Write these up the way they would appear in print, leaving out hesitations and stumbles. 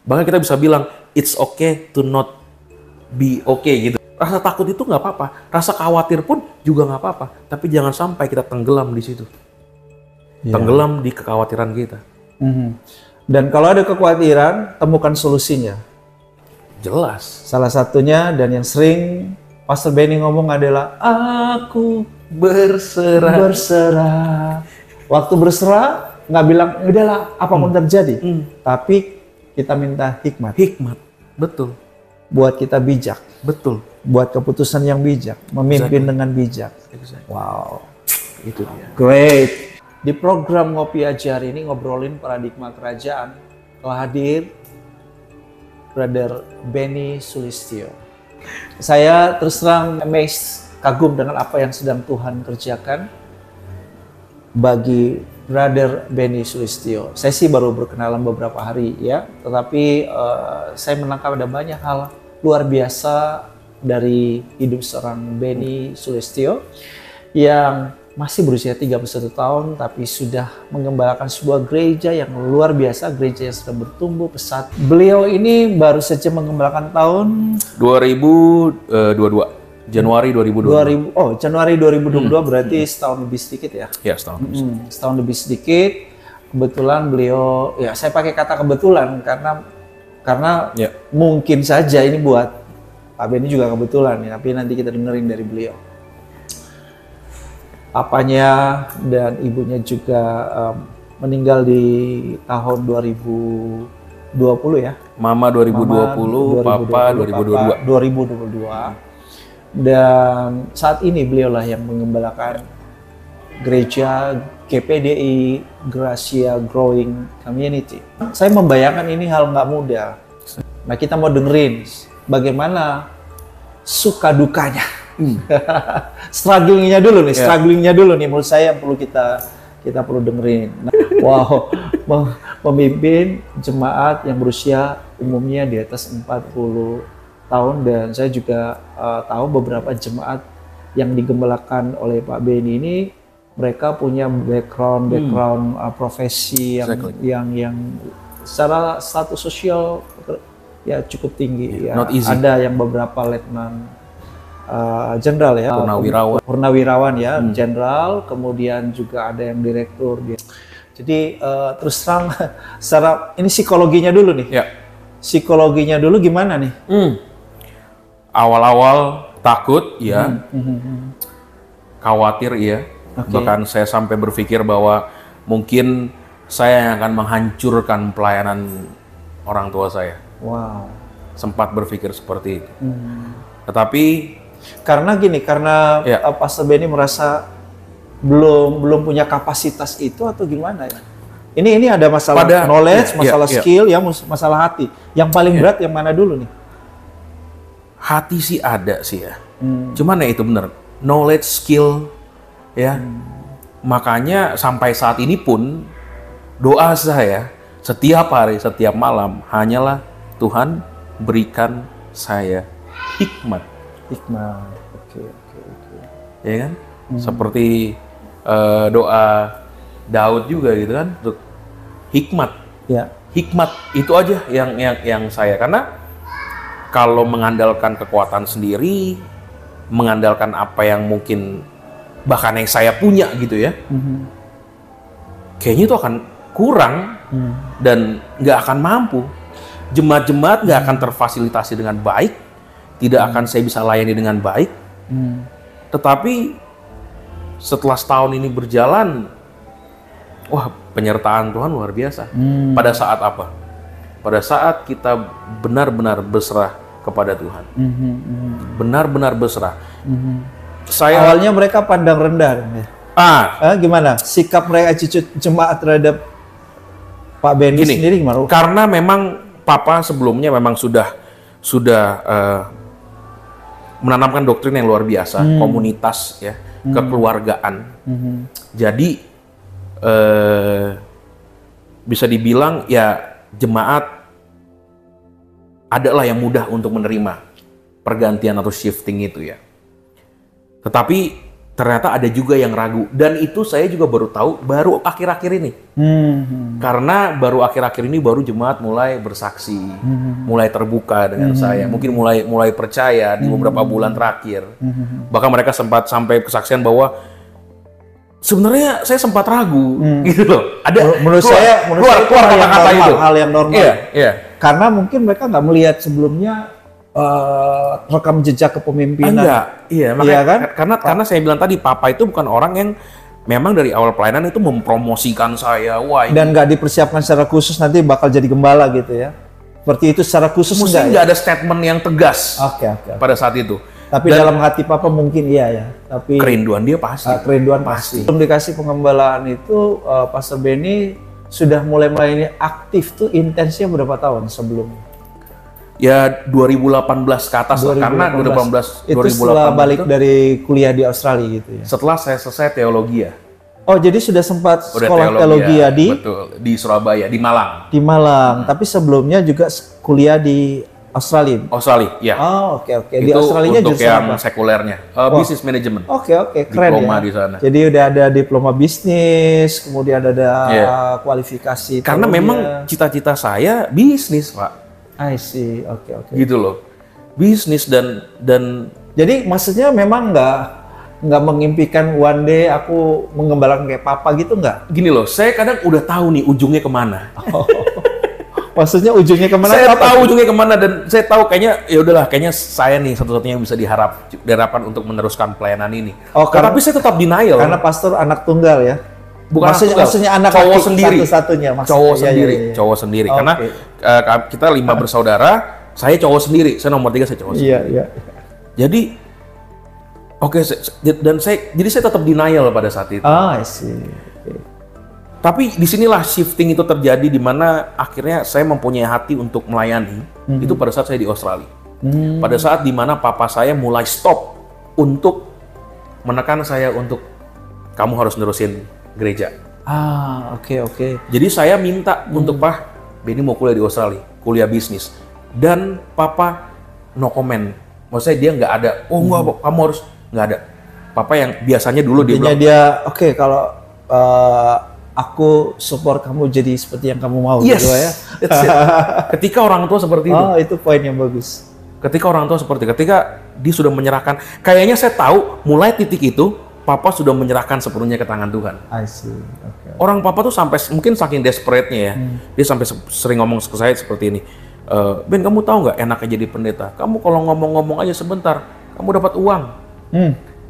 Bahkan kita bisa bilang, it's okay to not be okay gitu. Rasa takut itu nggak apa-apa, rasa khawatir pun juga nggak apa-apa. Tapi jangan sampai kita tenggelam di situ. Tenggelam di kekhawatiran kita. Dan kalau ada kekhawatiran, temukan solusinya. Jelas. Salah satunya dan yang sering Pastor Benny ngomong adalah aku berserah. Waktu berserah nggak bilang udahlah apapun terjadi, tapi kita minta hikmat. Hikmat, betul. Buat kita bijak, Betul. buat keputusan yang bijak, memimpin dengan bijak. Wow, Itu dia. great. Di program Ngopi Aja hari ini ngobrolin paradigma kerajaan, telah hadir Brother Benny Sulistyo. Saya terus terang amazed, kagum dengan apa yang sedang Tuhan kerjakan bagi Brother Benny Sulistyo. Saya sih baru berkenalan beberapa hari ya, tetapi saya menangkap ada banyak hal luar biasa dari hidup seorang Benny Sulistyo yang masih berusia 31 tahun tapi sudah mengembalakan sebuah gereja yang luar biasa, gereja yang sedang bertumbuh pesat. Beliau ini baru saja mengembalakan tahun 2022. Januari 2022. Januari 2022 berarti setahun lebih sedikit ya? Ya, setahun. Setahun lebih sedikit. Kebetulan beliau, ya saya pakai kata kebetulan karena Ya. mungkin saja ini buat Pak Benny juga kebetulan ya, tapi nanti kita dengerin dari beliau. Papanya dan ibunya juga meninggal di tahun 2020 ya. Mama 2020, Papa 2022. Dan saat ini beliaulah yang mengembalakan gereja GPDI Gracia Growing Community. Saya membayangkan ini hal nggak mudah. Nah kita mau dengerin bagaimana suka dukanya. Strugglingnya dulu nih menurut saya yang perlu kita perlu dengerin. Nah, wow, memimpin jemaat yang berusia umumnya di atas 40 tahun dan saya juga tahu beberapa jemaat yang digembalakan oleh Pak Benny ini mereka punya background profesi yang secara status sosial ya cukup tinggi ya. Ada yang beberapa letnan jenderal ya, purnawirawan ya, jenderal, kemudian juga ada yang direktur dia. Jadi terus terang secara ini psikologinya dulu nih. Ya. Psikologinya dulu gimana nih? Awal-awal takut ya, khawatir ya, bahkan saya sampai berpikir bahwa mungkin saya yang akan menghancurkan pelayanan orang tua saya. Wow. Sempat berpikir seperti itu. Tetapi karena Pastor Benny merasa belum punya kapasitas itu atau gimana ya? Ini ada masalah knowledge, masalah skill, ya masalah hati. Yang paling berat yang mana dulu nih? Hati sih ada sih ya. Cuman ya itu bener, knowledge, skill, ya. Makanya sampai saat ini pun doa saya setiap hari, setiap malam hanyalah Tuhan berikan saya hikmat. Oke. Ya kan? Seperti doa Daud juga gitu kan, untuk hikmat. Ya. Hikmat itu aja yang saya, karena kalau mengandalkan kekuatan sendiri, mengandalkan apa yang mungkin bahkan yang saya punya gitu ya, kayaknya itu akan kurang dan nggak akan mampu. Jemaat-jemaat nggak akan terfasilitasi dengan baik, tidak akan saya bisa layani dengan baik. Tetapi setelah setahun ini berjalan, wah penyertaan Tuhan luar biasa. Pada saat apa? Pada saat kita benar-benar berserah kepada Tuhan. Benar-benar berserah. Awalnya mereka pandang rendah. Gimana? Sikap mereka jemaat terhadap Pak Benny sendiri gimana? Karena memang Papa sebelumnya memang sudah menanamkan doktrin yang luar biasa, komunitas ya, kekeluargaan. Jadi bisa dibilang ya jemaat adalah yang mudah untuk menerima pergantian atau shifting itu ya. Tetapi ternyata ada juga yang ragu. Dan itu saya juga baru tahu baru akhir-akhir ini. Karena baru akhir-akhir ini baru jemaat mulai bersaksi, mulai terbuka dengan saya. Mungkin mulai percaya di beberapa bulan terakhir. Bahkan mereka sempat sampai kesaksian bahwa sebenarnya saya sempat ragu, gitu loh. Ada menurut saya kata-kata itu. Hal yang normal. Iya. Karena mungkin mereka nggak melihat sebelumnya rekam jejak kepemimpinan. Enggak, iya, makanya Iya kan? karena saya bilang tadi Papa itu bukan orang yang memang dari awal pelayanan itu mempromosikan saya, dan nggak dipersiapkan secara khusus nanti bakal jadi gembala gitu ya. Seperti itu secara khusus mesti nggak ada statement yang tegas Oke. pada saat itu. Tapi Dan dalam hati Papa mungkin iya ya. Tapi kerinduan dia pasti. Kerinduan pasti. Sebelum dikasih pengembalaan itu, Pastor Benny sudah mulai melayani aktif tuh intensnya berapa tahun sebelumnya? Ya 2018 ke atas lah, karena 2018 itu setelah balik dari kuliah di Australia gitu ya. Setelah saya selesai teologi ya. Oh, jadi sudah sempat sekolah teologi ya di betul, di Surabaya, di Malang. Di Malang, tapi sebelumnya juga kuliah di Australia. Australia, ya. Oh, oke. Di Itu Australia untuk jurusan yang apa? sekulernya, business management. Oke, keren diploma ya. di sana. Jadi udah ada diploma bisnis, kemudian ada kualifikasi. Karena memang cita-cita saya bisnis, Pak. I see, oke. Gitu loh, bisnis dan jadi maksudnya memang nggak mengimpikan one day aku mengembalakan kayak Papa gitu nggak? Gini loh, saya kadang udah tahu nih ujungnya kemana. Maksudnya ujungnya kemana? Saya tahu ujungnya kemana dan saya tahu kayaknya saya nih satu-satunya yang bisa diharapkan untuk meneruskan pelayanan ini. Tapi saya tetap denial. Karena pastor anak tunggal ya. Bukan maksudnya anak cowok sendiri, satu-satunya. Cowok sendiri. Karena kita 5 bersaudara, saya cowok sendiri, saya nomor 3, saya cowok sendiri. Iya. Jadi, jadi saya tetap denial pada saat itu. I see. Tapi disinilah shifting itu terjadi, di mana akhirnya saya mempunyai hati untuk melayani. Itu pada saat saya di Australia. Pada saat di mana Papa saya mulai stop untuk menekan saya untuk kamu harus nerusin gereja. Oke. Jadi saya minta untuk Benny mau kuliah di Australia, kuliah bisnis. Dan Papa no comment. Maksudnya dia nggak ada, enggak, kamu harus, nggak ada. Papa yang biasanya dulu dia bilang, kalau aku support kamu jadi seperti yang kamu mau. Yes, gitu ya. Ketika orang tua seperti itu. Itu poin yang bagus. Ketika dia sudah menyerahkan, kayaknya saya tahu mulai titik itu, Papa sudah menyerahkan sepenuhnya ke tangan Tuhan. I see. Okay. Orang Papa tuh sampai mungkin saking desperate-nya ya, dia sampai sering ngomong ke saya seperti ini. Ben, kamu tahu nggak enaknya jadi pendeta? Kamu kalau ngomong-ngomong aja sebentar, kamu dapat uang.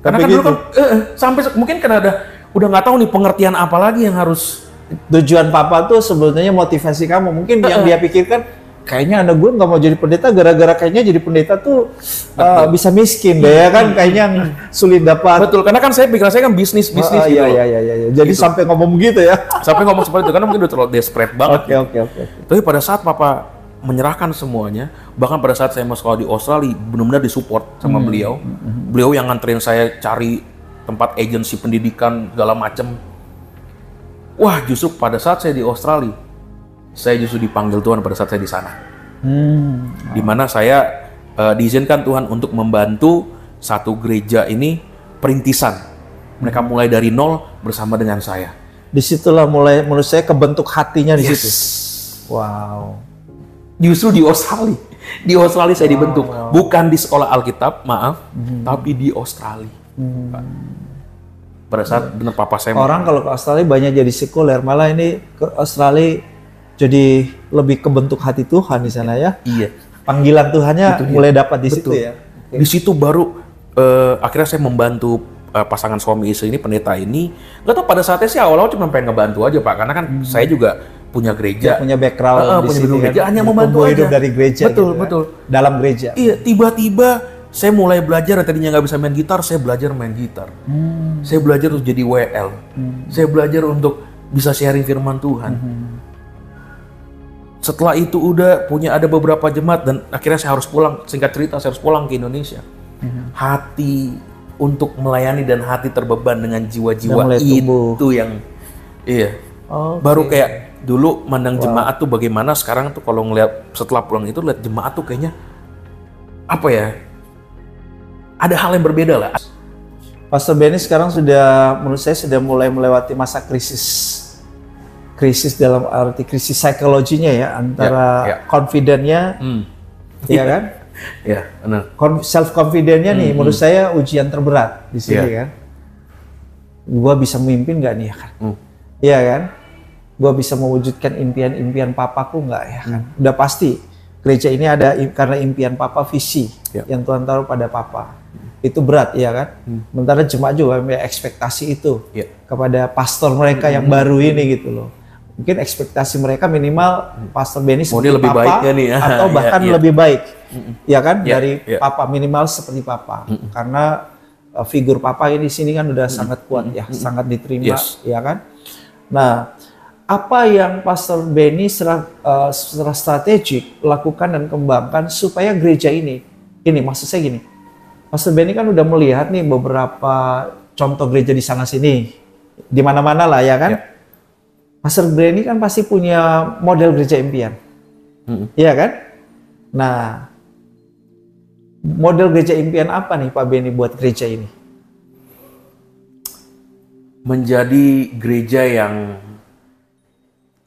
Karena kan dulu kan sampai mungkin karena udah nggak tahu nih pengertian apa lagi yang harus. Tujuan Papa tuh sebenarnya motivasi kamu. Mungkin yang dia pikirkan, kayaknya anak gue nggak mau jadi pendeta gara-gara kayaknya jadi pendeta tuh bisa miskin deh ya kan, kayaknya sulit dapat. Betul, karena kan pikiran saya kan bisnis gitu. Iya. Jadi gitu. Sampai ngomong gitu ya. Sampai ngomong seperti itu karena mungkin udah terlalu desperate banget. Oke. Tapi pada saat Papa menyerahkan semuanya, bahkan pada saat saya mau sekolah di Australia, benar-benar disupport sama beliau. Beliau yang nganterin saya cari tempat agensi pendidikan segala macem. Wah, justru pada saat saya di Australia, saya justru dipanggil Tuhan pada saat saya di sana. Di mana saya diizinkan Tuhan untuk membantu satu gereja ini perintisan. Mereka mulai dari nol bersama dengan saya. Disitulah mulai menurut saya kebentuk hatinya di situ. Wow. Justru di Australia. Di Australia saya dibentuk. Bukan di sekolah Alkitab, maaf. Tapi di Australia. Pada saat benar Papa saya. Orang kalau ke Australia banyak jadi sekuler. Malah ini ke Australia jadi lebih kebentuk hati Tuhan di sana ya. Iya. Panggilan Tuhannya mulai dapat di situ ya. Di situ baru akhirnya saya membantu pasangan suami istri ini, pendeta ini. Nggak tahu pada saatnya sih awal-awal cuma pengen ngebantu aja Pak. Karena kan saya juga punya gereja. Punya background di punya sini gereja, kan. hanya membantu aja. Hidup dari gereja. Betul, gitu, betul. Kan? Dalam gereja. Iya, tiba-tiba saya mulai belajar, tadinya nggak bisa main gitar, saya belajar main gitar. Saya belajar untuk jadi WL. Saya belajar untuk bisa sharing firman Tuhan. Setelah itu ada beberapa jemaat dan akhirnya saya harus pulang. Singkat cerita, saya harus pulang ke Indonesia. Hati untuk melayani dan hati terbeban dengan jiwa-jiwa itu yang baru kayak dulu mandang jemaat tuh bagaimana, sekarang tuh kalau ngeliat setelah pulang itu lihat jemaat tuh kayaknya apa ya, ada hal yang berbeda lah. Pastor Benny sekarang sudah, menurut saya sudah mulai melewati masa krisis dalam arti krisis psikologinya ya, antara confident-nya, ya kan? Ya, benar. Self confident-nya nih, menurut saya ujian terberat di sini kan. Gua bisa memimpin nggak nih ya kan? Iya kan? Gua bisa mewujudkan impian-impian papaku nggak ya kan? Udah pasti gereja ini ada karena impian papa, visi yang Tuhan taruh pada papa. Itu berat ya kan? Sementara jemaat juga punya ekspektasi itu kepada pastor mereka yang baru ini gitu loh. Mungkin ekspektasi mereka minimal Pastor Benny seperti lebih papa baik ya nih, ya. atau bahkan lebih baik, ya kan, dari papa, minimal seperti papa. Karena figur papa ini di sini kan udah sangat kuat ya, sangat diterima, ya kan. Nah, apa yang Pastor Benny secara strategik lakukan dan kembangkan supaya gereja ini maksud saya gini, Pastor Benny kan udah melihat nih beberapa contoh gereja di sana sini, di mana-mana lah ya kan. Pastor Benny kan pasti punya model gereja impian, iya kan? Nah, model gereja impian apa nih Pak Benny buat gereja ini? Menjadi gereja yang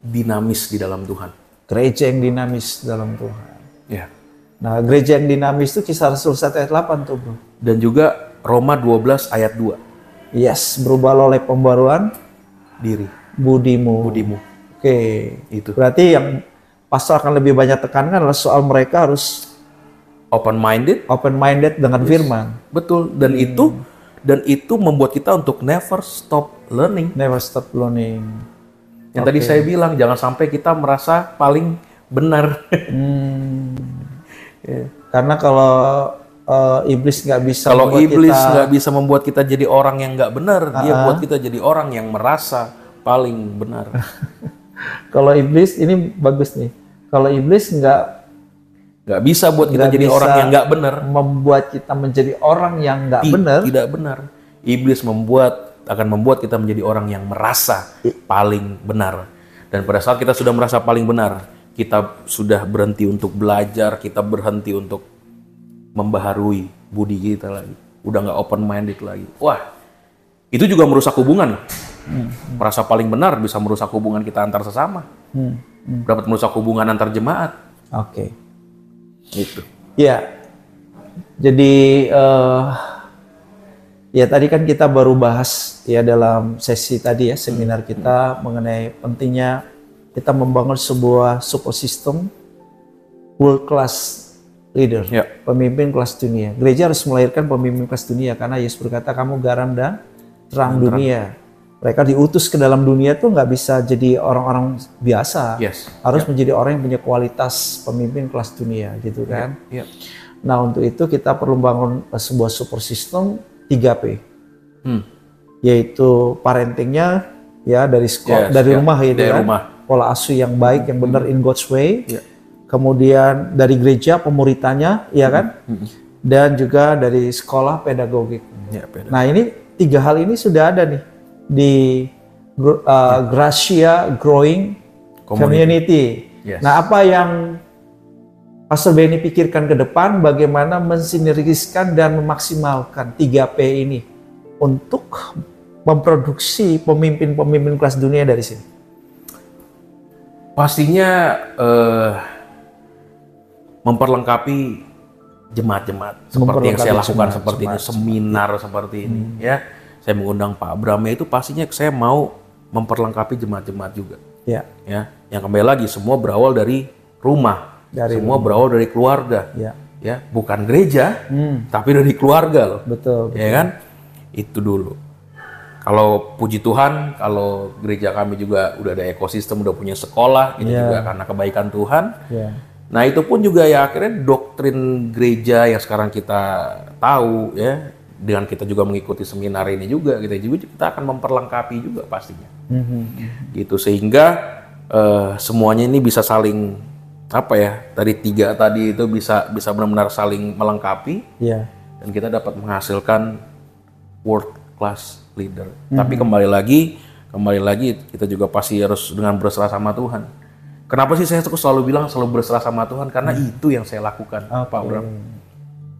dinamis di dalam Tuhan. Gereja yang dinamis dalam Tuhan. Ya. Nah, gereja yang dinamis itu Kisah Rasul 1 ayat 8 tuh, Bro. Dan juga Roma 12 ayat 2. Yes, berubah oleh pembaruan diri. Budimu. Oke. Itu. Berarti yang pastor akan lebih banyak tekankan adalah soal mereka harus open minded dengan firman. Betul. Dan itu membuat kita untuk never stop learning. Never stop learning. Yang tadi saya bilang, jangan sampai kita merasa paling benar. Karena kalau iblis nggak bisa membuat kita jadi orang yang nggak benar, dia buat kita jadi orang yang merasa paling benar. Kalau iblis, ini bagus nih. Kalau iblis nggak bisa buat kita jadi orang yang nggak benar, membuat kita menjadi orang yang nggak benar. Tidak benar. Iblis akan membuat kita menjadi orang yang merasa paling benar. Dan pada saat kita sudah merasa paling benar, kita sudah berhenti untuk belajar, kita berhenti untuk membaharui budi kita lagi. Udah nggak open minded lagi. Wah, itu juga merusak hubungan. Merasa paling benar bisa merusak hubungan kita antar sesama. Dapat merusak hubungan antar jemaat. Oke. Itu. Ya. Jadi ya tadi kan kita baru bahas ya dalam sesi tadi ya, seminar kita mengenai pentingnya kita membangun sebuah support system world class leader, pemimpin kelas dunia. Gereja harus melahirkan pemimpin kelas dunia karena Yesus berkata kamu garam dan terang dunia. Mereka diutus ke dalam dunia tuh nggak bisa jadi orang-orang biasa, harus menjadi orang yang punya kualitas pemimpin kelas dunia, gitu kan? Nah untuk itu kita perlu bangun sebuah support system 3P, yaitu parentingnya ya dari sekolah, dari rumah gitu kan, pola asuh yang baik, yang benar in God's way. Kemudian dari gereja pemuritannya, ya kan, dan juga dari sekolah pedagogik. Nah ini 3 hal ini sudah ada nih di Gracia Growing Community. Nah, apa yang Pastor Benny pikirkan ke depan, bagaimana mensinergiskan dan memaksimalkan 3P ini untuk memproduksi pemimpin-pemimpin kelas dunia dari sini? Pastinya memperlengkapi jemaat-jemaat seperti yang saya lakukan seperti ini, seminar seperti ini, ya. Saya mengundang Pak Brahma itu pastinya saya mau memperlengkapi jemaat-jemaat juga. Ya. Yang kembali lagi semua berawal dari rumah, semua berawal dari keluarga. Ya, bukan gereja, tapi dari keluarga loh. Betul. Ya kan? Itu dulu. Kalau puji Tuhan, kalau gereja kami juga udah ada ekosistem, udah punya sekolah, itu juga karena kebaikan Tuhan. Nah itu pun juga ya akhirnya doktrin gereja yang sekarang kita tahu ya, dengan kita juga mengikuti seminar ini juga, kita akan memperlengkapi juga pastinya. Gitu sehingga semuanya ini bisa saling dari 3 tadi itu bisa benar-benar saling melengkapi. Dan kita dapat menghasilkan world class leader. Tapi kembali lagi kita juga pasti harus dengan berserah sama Tuhan. Kenapa sih saya selalu bilang selalu berserah sama Tuhan? Karena itu yang saya lakukan, Pak Bram.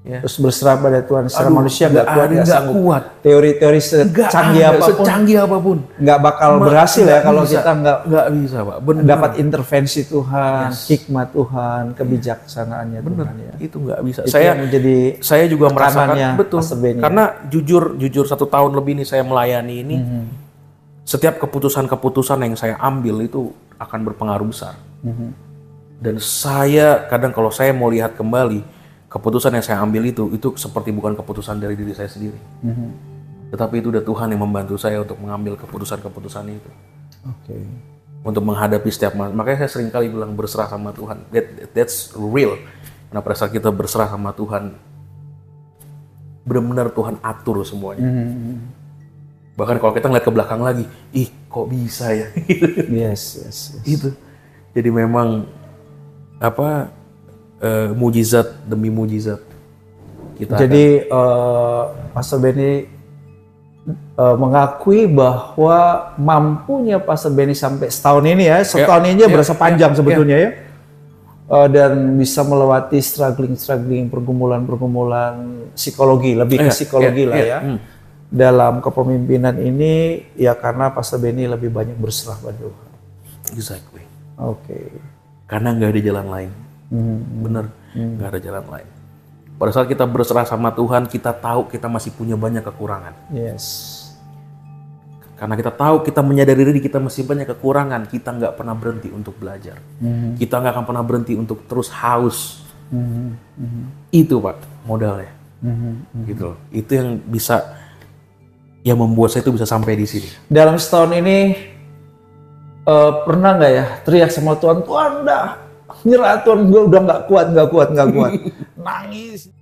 Ya. Terus berserah pada Tuhan secara manusia nggak kuat, nggak kuat. Teori-teori secanggih apapun nggak bakal berhasil ya kalau kita nggak bisa, Pak. Bener. Dapat intervensi Tuhan, hikmat Tuhan, kebijaksanaannya Tuhan ya. Itu nggak bisa. Itu Saya juga merasakan betul. Ya. Karena jujur 1 tahun lebih ini saya melayani ini, setiap keputusan yang saya ambil itu akan berpengaruh besar. Dan saya kadang kalau saya mau lihat kembali keputusan yang saya ambil itu seperti bukan keputusan dari diri saya sendiri. Tetapi itu udah Tuhan yang membantu saya untuk mengambil keputusan-keputusan itu. Untuk menghadapi setiap makanya saya sering kali bilang berserah sama Tuhan. That's real. Karena pada saat kita berserah sama Tuhan, benar-benar Tuhan atur semuanya. Bahkan kalau kita ngeliat ke belakang lagi, kok bisa ya? Yes. Itu. Jadi memang mujizat demi mujizat. Jadi Pastor Benny mengakui bahwa mampunya Pastor Benny sampai setahun ini ya, setahun ini berasa panjang sebetulnya ya. Dan bisa melewati struggling, pergumulan psikologi, lebih ke psikologi lah ya. Dalam kepemimpinan ini ya karena Pastor Benny lebih banyak berserah pada Tuhan. Exactly. Karena nggak ada jalan lain. Bener, nggak ada jalan lain. Pada saat kita berserah sama Tuhan, kita tahu kita masih punya banyak kekurangan. Karena kita tahu, kita menyadari diri kita masih banyak kekurangan, kita nggak pernah berhenti untuk belajar. Kita nggak akan pernah berhenti untuk terus haus. Itu Pak, modalnya. Gitu. Itu yang bisa, yang membuat saya itu bisa sampai di sini. Dalam setahun ini, pernah nggak ya teriak sama Tuhan, Tuhan udah nyerah Tuhan, gue udah nggak kuat, nangis.